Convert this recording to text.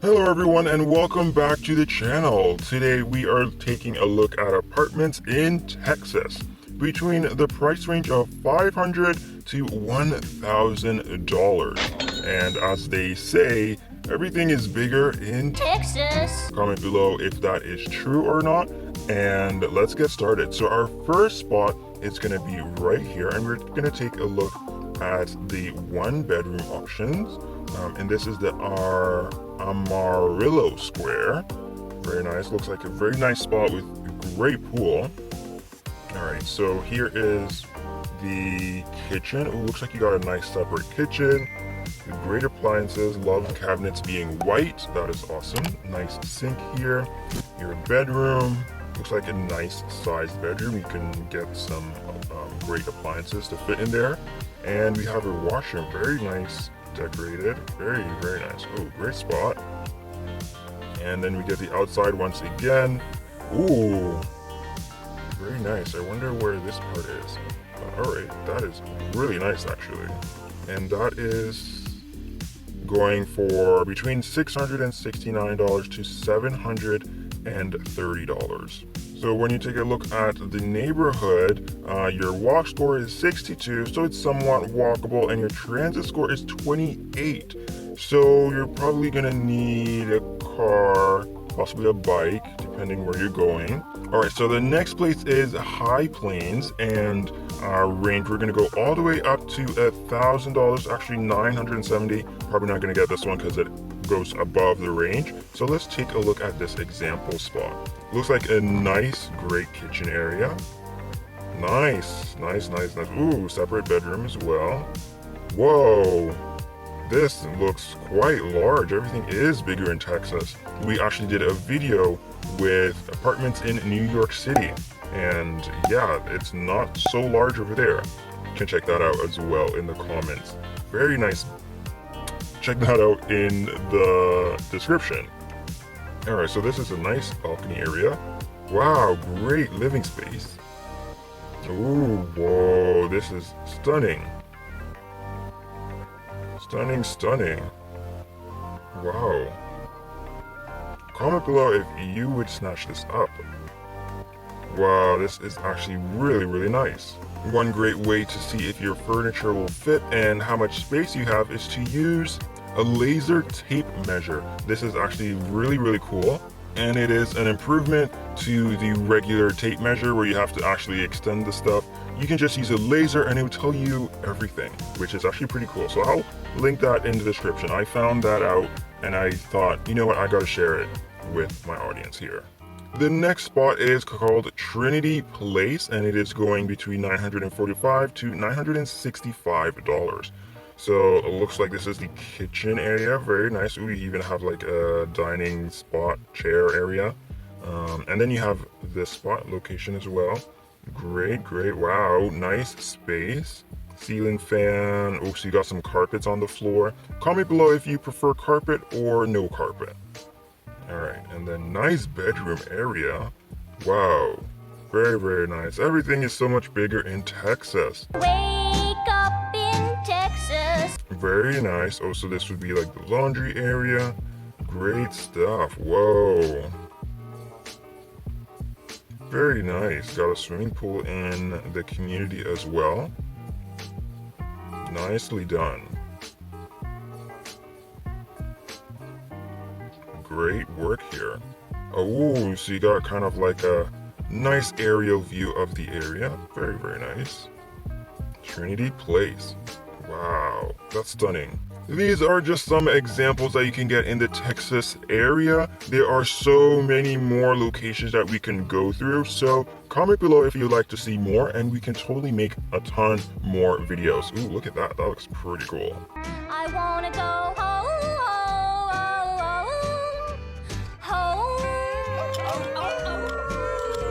Hello everyone and welcome back to the channel. Today we are taking a look at apartments in Texas between the price range of $500 to $1,000. And as they say, everything is bigger in Texas. Comment below if that is true or not, and let's get started. So our first spot is going to be right here, and we're going to take a look at the one bedroom options. And this is the Amarillo Square. Very nice. Looks like a very nice spot with a great pool. Alright, so here is the kitchen. It looks like you got a nice separate kitchen with great appliances. Love cabinets being white. That is awesome. Nice sink here. Your bedroom. Looks like a nice sized bedroom. You can get some great appliances to fit in there. And we have a washroom. Very nice. Decorated. Very nice. Oh, great spot. And then we get the outside once again. Ooh, very nice. I wonder where this part is. Alright, that is really nice actually. And that is going for between $669 to $730. So when you take a look at the neighborhood, your walk score is 62, so it's somewhat walkable, and your transit score is 28. So you're probably gonna need a car, possibly a bike, depending where you're going. Alright, so the next place is High Plains, and range, we're gonna go all the way up to $1,000, actually $970. Probably not gonna get this one because it goes above the range. So let's take a look at this example spot. Looks like a nice, great kitchen area. Nice. Ooh, separate bedroom as well. Whoa, this looks quite large. Everything is bigger in Texas. We actually did a video with apartments in New York City, and yeah, it's not so large over there. You can check that out as well in the comments. Very nice. Check that out in the description. Alright, so this is a nice balcony area. Wow, great living space. Ooh, whoa, this is stunning. Stunning. Wow. Comment below if you would snatch this up. Wow, this is actually really nice. One great way to see if your furniture will fit and how much space you have is to use a laser tape measure. This is actually really cool, and it is an improvement to the regular tape measure where you have to actually extend the stuff. You can just use a laser and it will tell you everything, which is actually pretty cool. So I'll link that in the description. I found that out and I thought, you know what, I gotta share it with my audience here. The next spot is called Trinity Place, and it is going between $945 to $965. So it looks like this is the kitchen area. Very nice. Ooh, you even have like a dining spot, chair area. And then you have this spot location as well. Great. Wow, nice space. Ceiling fan. Oh, so you got some carpets on the floor. Comment below if you prefer carpet or no carpet. Alright, and then nice bedroom area. Wow, very nice. Everything is so much bigger in Texas. Wake up in Texas. Very nice. Oh, so this would be like the laundry area. Great stuff. Whoa. Very nice. Got a swimming pool in the community as well. Nicely done. Great work here. Oh, so you got kind of like a nice aerial view of the area. Very nice. Trinity Place. Wow, that's stunning. These are just some examples that you can get in the Texas area. There are so many more locations that we can go through, so comment below if you'd like to see more, and we can totally make a ton more videos. Ooh, look at that. That looks pretty cool. I wanna go home.